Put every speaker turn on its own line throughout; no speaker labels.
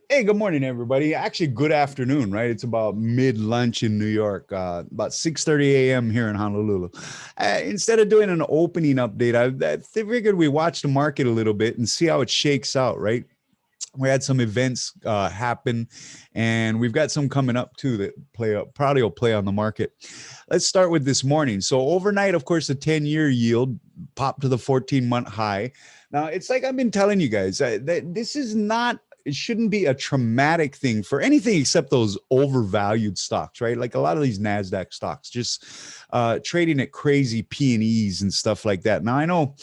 Hey, good morning, everybody. Actually, good afternoon, right? It's about mid-lunch in New York, about 6:30 a.m. here in Honolulu. Instead of doing an opening update, I figured we watch the market a little bit and see how it shakes out, right? We had some events happen, and we've got some coming up too that play up, probably will play on the market. Let's start with this morning. So overnight, of course, the 10-year yield popped to the 14-month high. Now, it's like I've been telling you guys that this is not, it shouldn't be a traumatic thing for anything except those overvalued stocks, right? Like a lot of these NASDAQ stocks just trading at crazy P&Es and stuff like that. Now, I know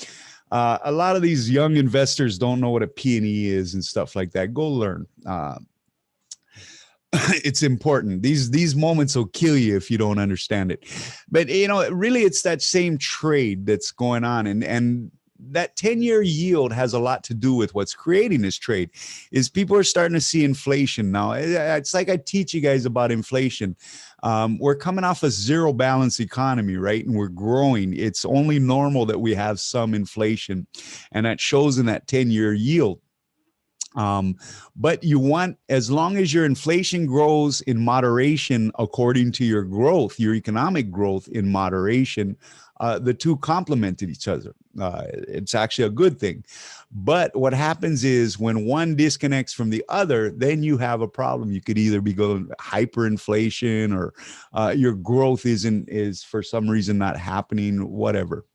a lot of these young investors don't know what a P&E is and stuff like that. Go learn. It's important. These moments will kill you if you don't understand it. But really, it's that same trade that's going on, and that 10-year yield has a lot to do with what's creating this trade. Is people are starting to see inflation now. It's like I teach you guys about inflation. We're coming off a zero balance economy, right? And we're growing. It's only normal that we have some inflation, and that shows in that 10-year yield. But you want, as long as your inflation grows in moderation according to your growth, your economic growth in moderation, the two complement each other. It's actually a good thing. But what happens is when one disconnects from the other, then you have a problem. You could either be going hyperinflation, or your growth is for some reason not happening, whatever.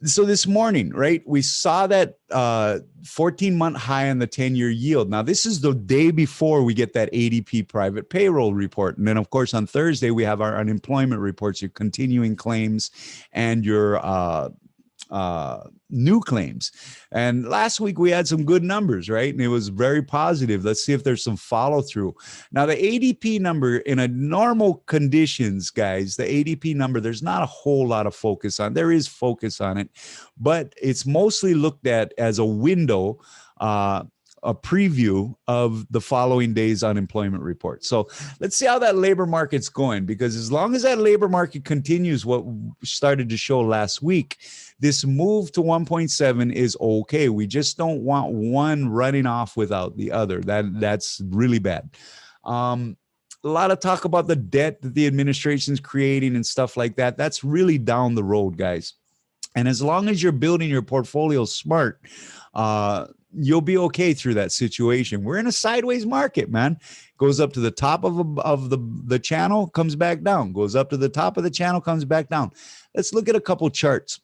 So this morning, right, we saw that 14-month high on the 10-year yield. Now, this is the day before we get that ADP private payroll report. And then, of course, on Thursday, we have our unemployment reports, your continuing claims, and your new claims. And last week we had some good numbers, right? And it was very positive. Let's see if there's some follow through. Now, the ADP number in a normal conditions, guys, the ADP number, there's not a whole lot of focus on. There is focus on it, but it's mostly looked at as a window, a preview of the following day's unemployment report. So let's see how that labor market's going, because as long as that labor market continues what started to show last week, this move to 1.7 is okay. We just don't want one running off without the other. That's really bad. A lot of talk about the debt that the administration's creating and stuff like that. That's really down the road, guys. And as long as you're building your portfolio smart, you'll be okay through that situation. We're in a sideways market, man. Goes up to the top of the channel, comes back down. Goes up to the top of the channel, comes back down. Let's look at a couple charts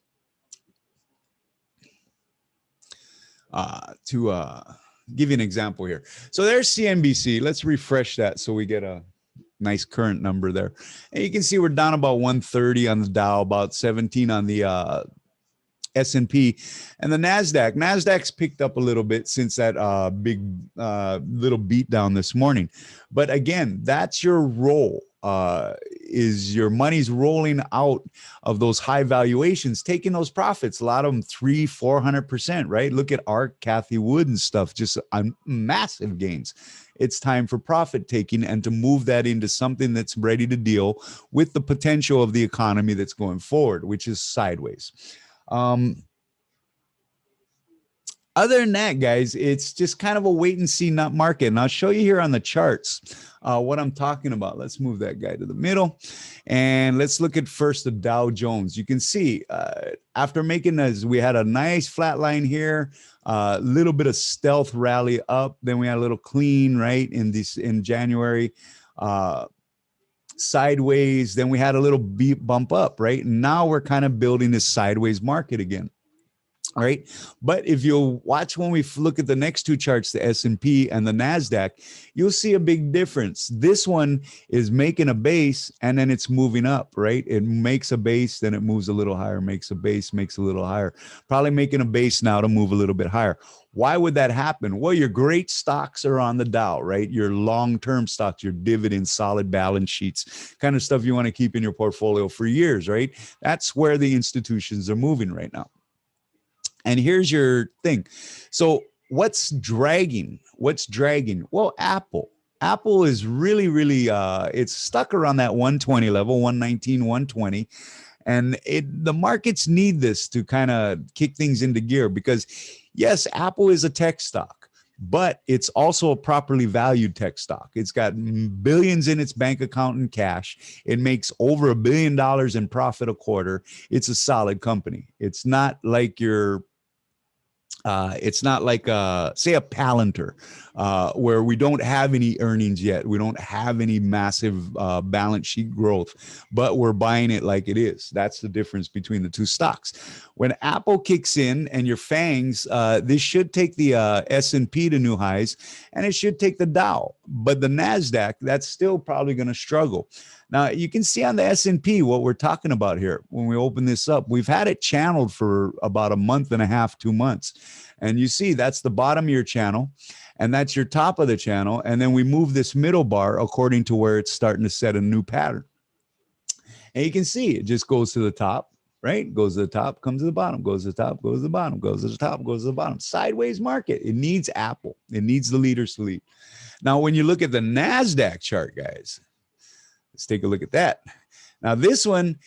to give you an example here. So there's CNBC. Let's refresh that so we get a nice current number there. And you can see we're down about 130 on the Dow, about 17 on the S&P, and the NASDAQ's picked up a little bit since that big little beat down this morning. But again, that's your roll. Is your money's rolling out of those high valuations, taking those profits, a lot of them 300-400%, right? Look at ARK, Cathie Wood and stuff, just massive gains. It's time for profit taking and to move that into something that's ready to deal with the potential of the economy that's going forward, which is sideways. Other than that, guys, it's just kind of a wait and see nut market. And I'll show you here on the charts what I'm talking about. Let's move that guy to the middle. And let's look at first the Dow Jones. You can see after making this, we had a nice flat line here, a little bit of stealth rally up. Then we had a little clean, right, in January. Sideways. Then we had a little bump up, right? And now we're kind of building this sideways market again. All right. But if you'll watch when we look at the next two charts, the S&P and the NASDAQ, you'll see a big difference. This one is making a base and then it's moving up, right? It makes a base, then it moves a little higher, makes a base, makes a little higher, probably making a base now to move a little bit higher. Why would that happen? Well, your great stocks are on the Dow, right? Your long-term stocks, your dividends, solid balance sheets, kind of stuff you want to keep in your portfolio for years, right? That's where the institutions are moving right now. And here's your thing. So what's dragging? Well, Apple. Apple is really, really, it's stuck around that 120 level, 119, 120. And the markets need this to kind of kick things into gear because, yes, Apple is a tech stock, but it's also a properly valued tech stock. It's got billions in its bank account in cash. It makes over $1 billion in profit a quarter. It's a solid company. It's not like say a Palantir, where we don't have any earnings yet. We don't have any massive balance sheet growth, but we're buying it like it is. That's the difference between the two stocks. When Apple kicks in and your FANGs, this should take the S&P to new highs, and it should take the Dow. But the NASDAQ, that's still probably going to struggle. Now, you can see on the S&P what we're talking about here. When we open this up, we've had it channeled for about a month and a half, 2 months. And you see that's the bottom of your channel, and that's your top of the channel. And then we move this middle bar according to where it's starting to set a new pattern. And you can see it just goes to the top, right? Goes to the top, comes to the bottom, goes to the top, goes to the bottom, goes to the top, goes to the bottom. Sideways market. It needs Apple. It needs the leaders to lead. Now, when you look at the NASDAQ chart, guys, let's take a look at that. Now, this one,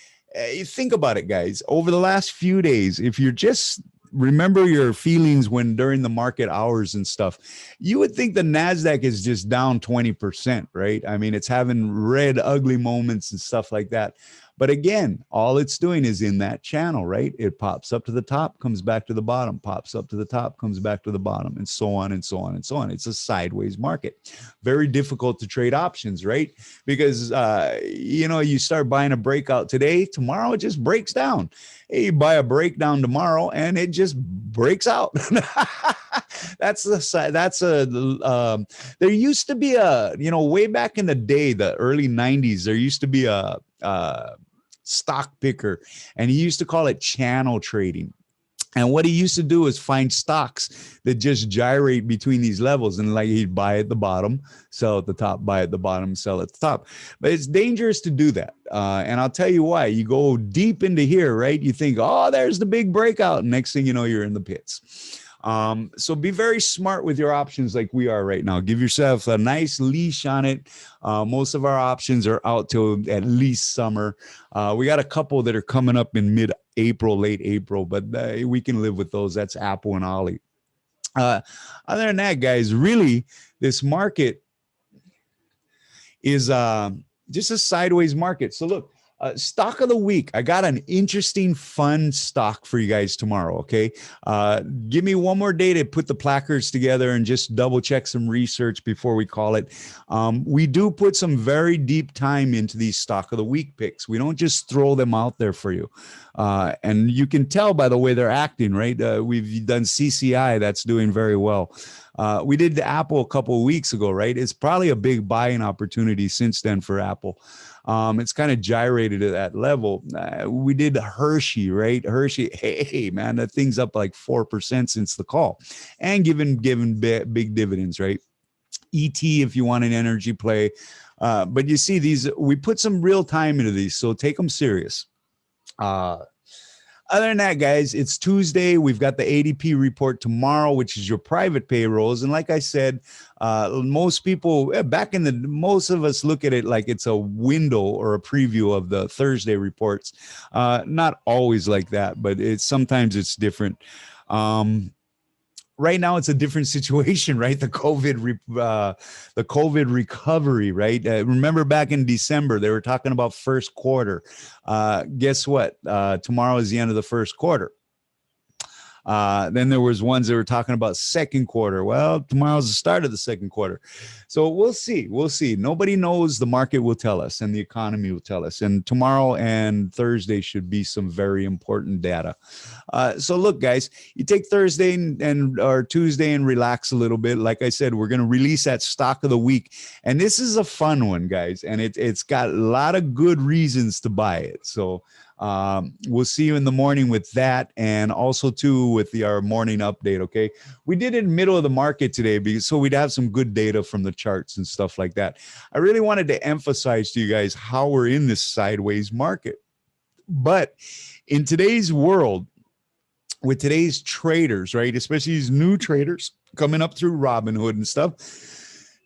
you think about it, guys. Over the last few days, if you're just remember your feelings when during the market hours and stuff, you would think the NASDAQ is just down 20%, right? I mean, it's having red, ugly moments and stuff like that. But again, all it's doing is in that channel, right? It pops up to the top, comes back to the bottom, pops up to the top, comes back to the bottom, and so on and so on and so on. It's a sideways market. Very difficult to trade options, right? Because, you start buying a breakout today, tomorrow it just breaks down. Hey, you buy a breakdown tomorrow and it just breaks out. There used to be way back in the day, the early 90s, there used to be a stock picker, and he used to call it channel trading. And what he used to do is find stocks that just gyrate between these levels, and like he'd buy at the bottom, sell at the top, buy at the bottom, sell at the top. But it's dangerous to do that. And I'll tell you why. You go deep into here, right? You think, oh, there's the big breakout. Next thing you know, you're in the pits. So be very smart with your options like we are right now. Give yourself a nice leash on it. Most of our options are out till at least summer. We got a couple that are coming up in mid-April, late April, but we can live with those. That's Apple and Ollie. Other than that, guys, really, this market is just a sideways market. So look, stock of the week. I got an interesting, fun stock for you guys tomorrow. Okay. Give me one more day to put the placards together and just double check some research before we call it. We do put some very deep time into these stock of the week picks. We don't just throw them out there for you. And you can tell by the way they're acting, right? We've done CCI. That's doing very well. We did the Apple a couple of weeks ago, right? It's probably a big buying opportunity since then for Apple. It's kind of gyrated at that level. We did Hershey, right? Hershey, hey, man, that thing's up like 4% since the call, and given big dividends, right? ET, if you want an energy play. But you see these, we put some real time into these, so take them serious. Other than that, guys, it's Tuesday. We've got the ADP report tomorrow, which is your private payrolls. And like I said, most people most of us look at it like it's a window or a preview of the Thursday reports. Not always like that, but sometimes it's different. Right now, it's a different situation, right? The COVID recovery, right? Remember back in December, they were talking about first quarter. Guess what? Tomorrow is the end of the first quarter. Then there was ones that were talking about second quarter. Well, tomorrow's the start of the second quarter. So we'll see. We'll see. Nobody knows. The market will tell us, and the economy will tell us. And tomorrow and Thursday should be some very important data. So look, guys, you take Thursday or Tuesday and relax a little bit. Like I said, we're going to release that stock of the week. And this is a fun one, guys. And it's got a lot of good reasons to buy it. So we'll see you in the morning with that, and also too with our morning update. Okay, we did it in the middle of the market today so we'd have some good data from the charts and stuff like that. I really wanted to emphasize to you guys how we're in this sideways market. But in today's world, with today's traders, right, especially these new traders coming up through Robinhood and stuff,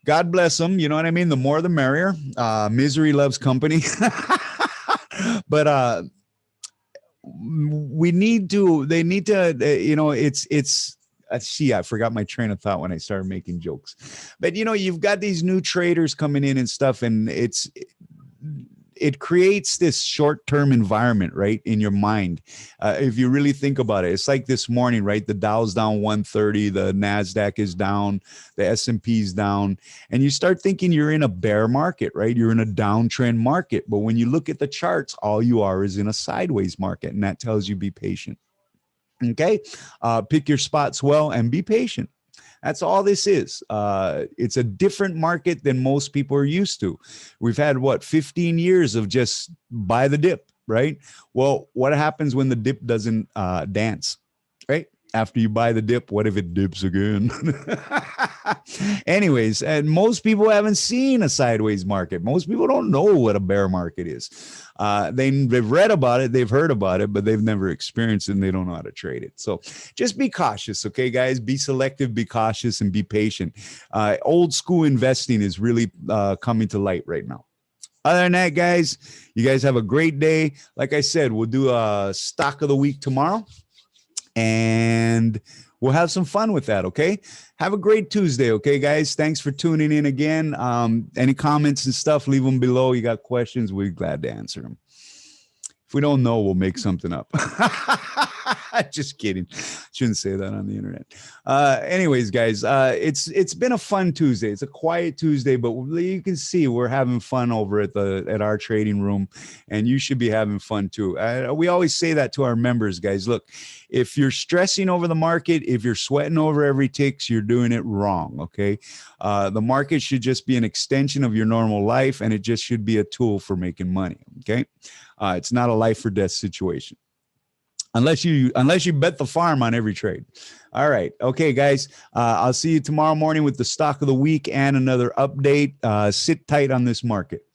God bless them. You know what I mean? The more the merrier. Misery loves company. But they need to, it's See, I forgot my train of thought when I started making jokes. But you know, you've got these new traders coming in and stuff, and it creates this short-term environment, right, in your mind. If you really think about it, it's like this morning, right? The Dow's down 130, the NASDAQ is down, the S&P is down, and you start thinking you're in a bear market, right? You're in a downtrend market. But when you look at the charts, all you are is in a sideways market, and that tells you be patient. Okay, pick your spots well and be patient. That's all this is. It's a different market than most people are used to. We've had, what, 15 years of just buy the dip, right? Well, what happens when the dip doesn't dance, right? After you buy the dip, what if it dips again? Anyways, and most people haven't seen a sideways market. Most people don't know what a bear market is. They've read about it, they've heard about it, but they've never experienced it, and they don't know how to trade it. So just be cautious, okay, guys? Be selective, be cautious, and be patient. Old school investing is really coming to light right now. Other than that, guys, you guys have a great day. Like I said, we'll do a stock of the week tomorrow, and we'll have some fun with that. Okay. Have a great Tuesday. Okay, guys. Thanks for tuning in again. Any comments and stuff, leave them below. You got questions, we're glad to answer them. If we don't know, we'll make something up. Just kidding. Shouldn't say that on the internet. Anyways, guys, it's been a fun Tuesday. It's a quiet Tuesday, but you can see we're having fun over at our trading room, and you should be having fun too. We always say that to our members, guys. Look, if you're stressing over the market, if you're sweating over every tick, you're doing it wrong. Okay, the market should just be an extension of your normal life, and it just should be a tool for making money. Okay, it's not a life or death situation. Unless you bet the farm on every trade. All right. Okay, guys. I'll see you tomorrow morning with the stock of the week and another update. Sit tight on this market.